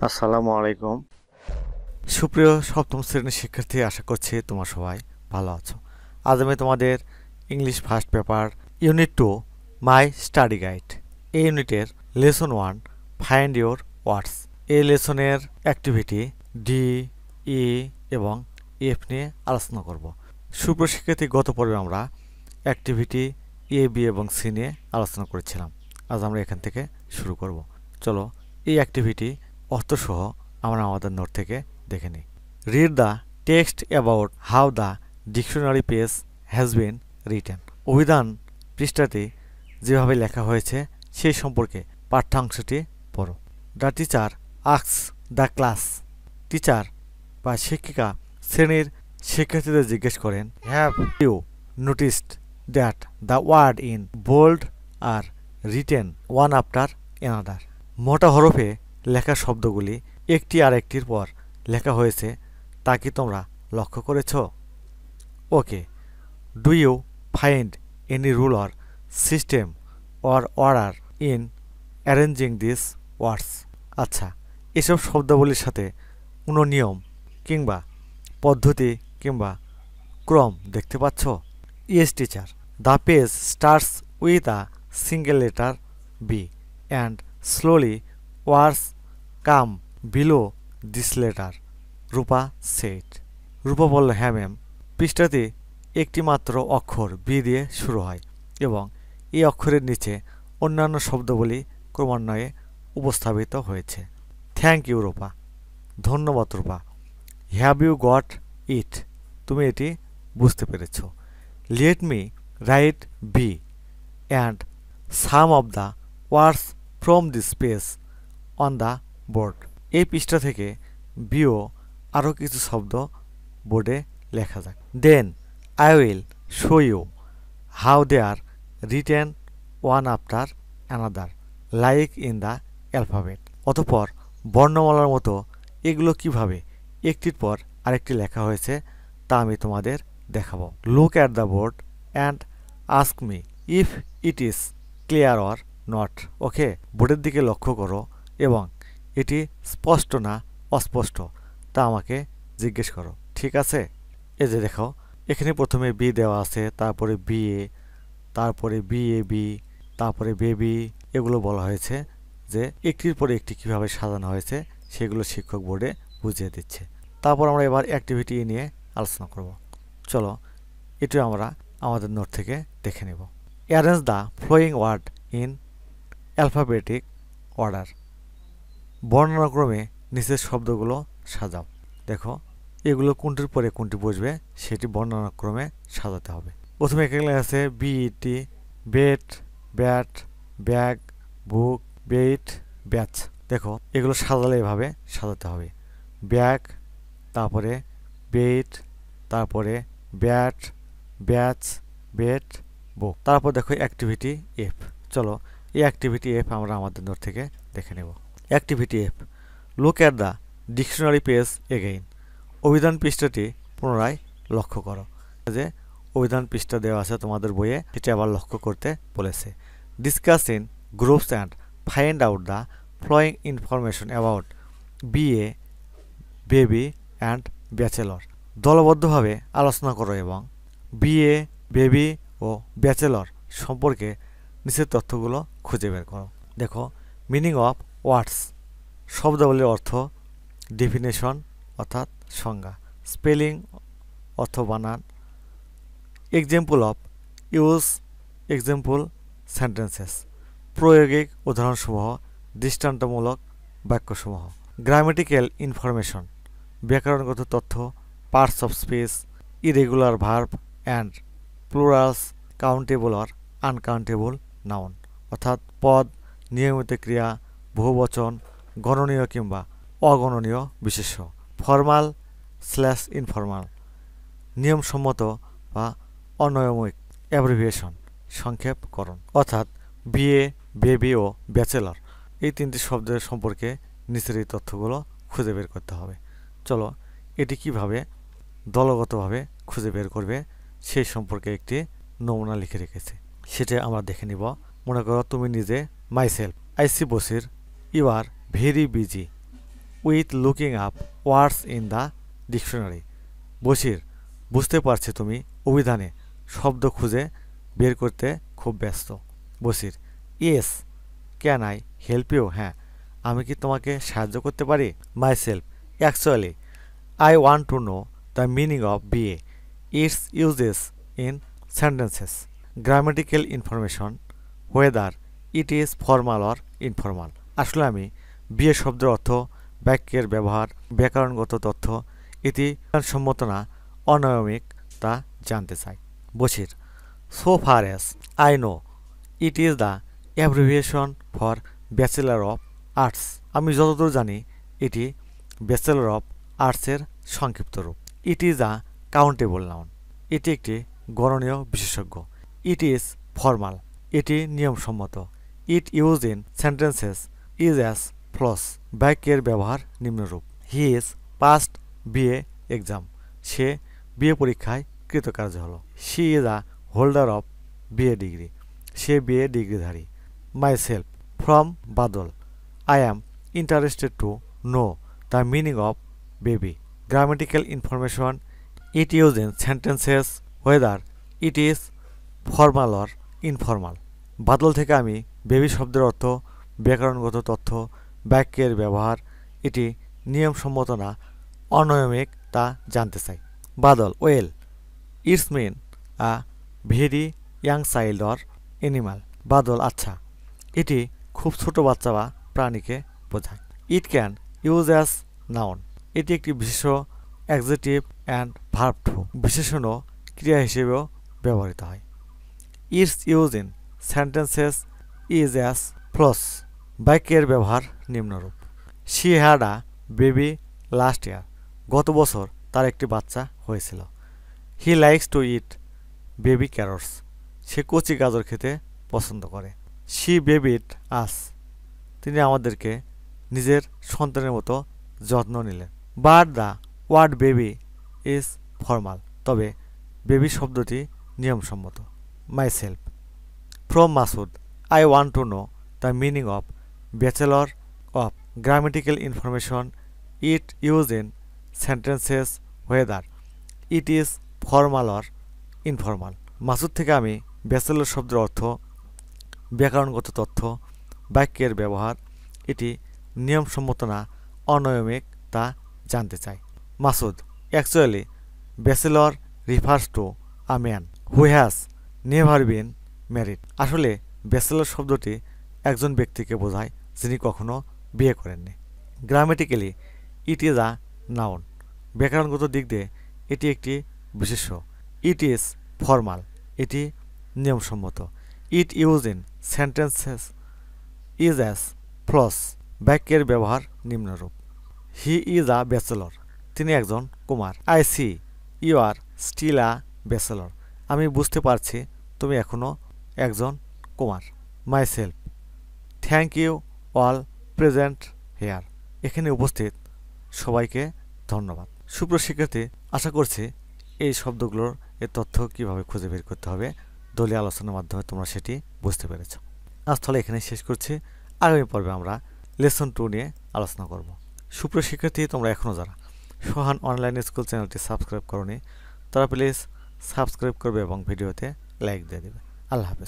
আসসালামু আলাইকুম। সুপ্রিয় সপ্তম শ্রেণীর শিক্ষার্থী, আশা করছি তোমরা সবাই ভালো আছো। আজ আমি তোমাদের English first paper unit 2 my study guide এই ইউনিটের লেসন 1 ফাইন্ড ইউর ওয়ার্ডস এই লেসনের অ্যাক্টিভিটি ডি, ই এবং এফ নিয়ে আলোচনা করব। সুপ্রিয় শিক্ষার্থী, গত পর্বে আমরা অ্যাক্টিভিটি এ, বি এবং সি নিয়ে আলোচনা করেছিলাম। আজ আমরা এখান থেকে শুরু করব। চলো এই অ্যাক্টিভিটি অর্থসহ আমরা আমাদের নোট থেকে দেখে নিই। Read the text about how the dictionary page has been written. অভিধান পৃষ্ঠাটি যেভাবে লেখা হয়েছে সেই সম্পর্কে পাঠ্যাংশটি পড়ো। The teacher asks the class. Teacher বা শিক্ষিকা শ্রেণীর শিক্ষার্থীদের জিজ্ঞেস করেন, have you noticed that the word in bold are written one after another. মোটা হরফে লেখা শব্দগুলি একটি আরেকটির পর লেখা হয়েছে, তা কি তোমরা লক্ষ্য করেছ? Okay, do you find any rule or system or order in arranging this words? আচ্ছা, এসব শব্দাবলীর সাথে কোনো নিয়ম কিংবা পদ্ধতি কিংবা ক্রম দেখতে পাচ্ছ? Yes teacher, the page starts with a single letter B and slowly words come below this letter, Rupa said. Rupa বলল, হ্যাঁ ম্যাম, পৃষ্ঠাতে একটি মাত্র অক্ষর বি দিয়ে শুরু হয় এবং এই অক্ষরের নিচে অন্যান্য শব্দগুলি ক্রমান্বয়ে উপস্থাপিত হয়েছে। Thank you Rupa. ধন্যবাদ Rupa. Have you got it? তুমি এটি বুঝতে পেরেছ। Let me write B and some of the words from this page on the board. এই পৃষ্ঠা থেকে বিও আরও কিছু শব্দ বোর্ডে লেখা যাক। Then I will show you how they are written one after another like in the alphabet. অতঃপর বর্ণমালার মতো এগুলো কিভাবে একটির পর আরেকটি লেখা হয়েছে তা আমি তোমাদের দেখাবো। Look at the board and ask me if it is clear or not. Okay, বোর্ডের দিকে লক্ষ্য করো এবং এটি স্পষ্ট না অস্পষ্ট তা আমাকে জিজ্ঞেস করো, ঠিক আছে? এই যে দেখো, এখানে প্রথমে বি দেওয়া আছে, তারপরে বি এ, তারপরে বি এ বি, তারপরে বেবি। এগুলো বলা হয়েছে যে একটির পরে একটি কিভাবে সাজানো হয়েছে সেগুলো শিক্ষক বোর্ডে বুঝিয়ে দিচ্ছে। তারপর আমরা এবার অ্যাক্টিভিটি নিয়ে আলোচনা করব। চলো এটি আমরা আমাদের নোট থেকে দেখে নেব। Arrange the following word in alphabetic order. বর্ণনাক্রমে নিচের শব্দগুলো সাজাও। দেখো, এগুলো কোনটির পরে কোনটি বসবে সেটি বর্ণনাক্রমে সাজাতে হবে। প্রথমে এখানে আছে বিইটি, বেট, ব্যাট, ব্যাগ, বুক, বেইট, ব্যাচ। দেখো, এগুলো সাজালে এভাবে সাজাতে হবে। ব্যাগ, তারপরে বেইট, তারপরে ব্যাট, ব্যাচ, বেট, বুক। তারপর দেখো অ্যাক্টিভিটি এফ। চলো এই অ্যাক্টিভিটি এফ আমরা আমাদের নোট থেকে দেখে নেব। Activity F, look at the dictionary page again. অভিধান পৃষ্ঠাটি পুনরায় লক্ষ্য করো। যে অভিধান পৃষ্ঠা দেওয়া আছে তোমাদের বইয়ে, সেটি আবার লক্ষ্য করতে বলেছে। Discuss in groups and find out the following information about BA, baby and bachelor. দলবদ্ধভাবে আলোচনা করো এবং বিএ, বেবি ও ব্যাচেলর সম্পর্কে নিচের তথ্যগুলো খুঁজে বের করো। দেখো, মিনিং অফ ওয়ার্ডস, শব্দাবলীর অর্থ, ডেফিনেশন অর্থাৎ সংজ্ঞা, স্পেলিং অর্থ বানান, example of use, example sentences, প্রয়োগিক উদাহরণসমূহ, দৃষ্টান্তমূলক বাক্যসমূহ, গ্রামেটিক্যাল ইনফরমেশন, ব্যাকরণগত তথ্য, parts of speech, irregular verb and plurals, countable or uncountable noun অর্থাৎ পদ, নিয়মিত ক্রিয়া, বহুবচন, গণনীয় কিংবা অগণনীয় বিশেষ্য, ফর্মাল স্ল্যাশ ইনফর্মাল, নিয়মসম্মত বা অনিয়মিক, অ্যাব্রিভিয়েশন সংক্ষেপকরণ। অর্থাৎ বিএ, বেবি ও ব্যাচেলর এই তিনটি শব্দের সম্পর্কে নিচের এই তথ্যগুলো খুঁজে বের করতে হবে। চলো এটি কিভাবে দলগতভাবে খুঁজে বের করবে সেই সম্পর্কে একটি নমুনা লিখে রেখেছে, সেটা আমরা দেখে নিব। মনে করো তুমি নিজে, myself, I see Bashir, you are very busy, with looking up words in the dictionary. Bashir, বুঝতে পারছি তুমি অভিধানে শব্দ খুঁজে বের করতে খুব ব্যস্ত। Bashir, yes, can I help you? হ্যাঁ, আমি কি তোমাকে সাহায্য করতে পারি? Myself, actually I want to know the meaning of BA, it's uses in sentences, grammatical information, whether it is formal or informal. আসলে আমি বিএ শব্দের অর্থ, বাক্যের ব্যবহার, ব্যাকরণগত তথ্য, এটি সম্মত না অনায়মিক তা জানতে চাই। Bashir, so far as I know it is the abbreviation for bachelor of arts. আমি যতদূর জানি এটি ব্যাচেলর অফ আর্টসের সংক্ষিপ্ত রূপ। It is a countable noun, এটি একটি গণনীয় বিশেষজ্ঞ। ইট ইজ ফর্মাল, এটি নিয়মসম্মত। It use in sentences is as follows, বাক্যের ব্যবহার নিম্নরূপ। He is past BA exam, সে বিএ পরীক্ষায় কৃতকার্য হল। She is a holder of BA degree, সে BA ডিগ্রিধারী। Myself, from Badal, I am interested to know the meaning of baby, grammatical information, it use in sentences, whether it is formal or informal. Badal থেকে আমি baby শব্দের অর্থ, ব্যাকরণগত তথ্য, বাক্যের ব্যবহার, এটি নিয়মসম্মত না অনিয়মিক তা জানতে চাই। Badal, well, it's mean a very young child or animal. Badal, আচ্ছা, এটি খুব ছোট বাচ্চা বা প্রাণীকে বোঝায়। It can use as noun, এটি একটি বিশেষ অ্যাডজেক্টিভ অ্যান্ড ভার্ব টু, বিশেষণ ক্রিয়া হিসেবেও ব্যবহৃত হয়। Its use in sentences is as follows, বাক্যের ব্যবহার নিম্নরূপ। She had a baby last year, গত বছর তার একটি বাচ্চা হয়েছিল। He likes to eat baby carrots, সে কচি গাজর খেতে পছন্দ করে। শি বেবিড আস, তিনি আমাদেরকে নিজের সন্তানের মতো যত্ন নিলেন। But the word baby is formal, তবে বেবি শব্দটি নিয়মসম্মত। Myself, from Masud, I want to know the meaning of bachelor of grammatical information, it use in sentences, whether it is formal or informal. Masud থেকে আমি ব্যাচেলর শব্দের অর্থ, ব্যাকরণগত তথ্য, বাক্যের ব্যবহার, এটি নিয়মসম্মত না অনিয়মিক তা জানতে চাই। Masud, actually bachelor refers to a man who has never been married. আসলে ব্যাচেলর শব্দটি একজন ব্যক্তিকে বোঝায় যিনি কখনো বিয়ে করেননি। Grammatically it is a noun, ব্যাকরণগত দিক দিয়ে এটি একটি বিশেষ্য। ইট ইজ ফর্মাল, এটি নিয়মসম্মত। It use in sentences is as follows, বাক্যের ব্যবহার নিম্নরূপ। হি ইজ আ ব্যাচেলর, তিনি একজন কুমার। I see you are still a bachelor, আমি বুঝতে পারছি তুমি এখনও একজন কুমার। Myself, thank you all present here, এখানে উপস্থিত সবাইকে ধন্যবাদ। সুপ্রিয় শিক্ষার্থী, আশা করছি এই শব্দগুলোর এর তথ্য কীভাবে খুঁজে বের করতে হবে দলীয় আলোচনার মাধ্যমে তোমরা সেটি বুঝতে পেরেছ। আজ তাহলে এখানে শেষ করছি। আগামী পর্বে আমরা লেসন 2 নিয়ে আলোচনা করব। সুপ্রিয় শিক্ষার্থী, তোমরা এখনও যারা সোহান অনলাইন স্কুল চ্যানেলটি সাবস্ক্রাইব করোনি তারা প্লিজ সাবস্ক্রাইব করবে এবং ভিডিওতে লাইক দিয়ে দেবে। আল্লাহ হাফেজ।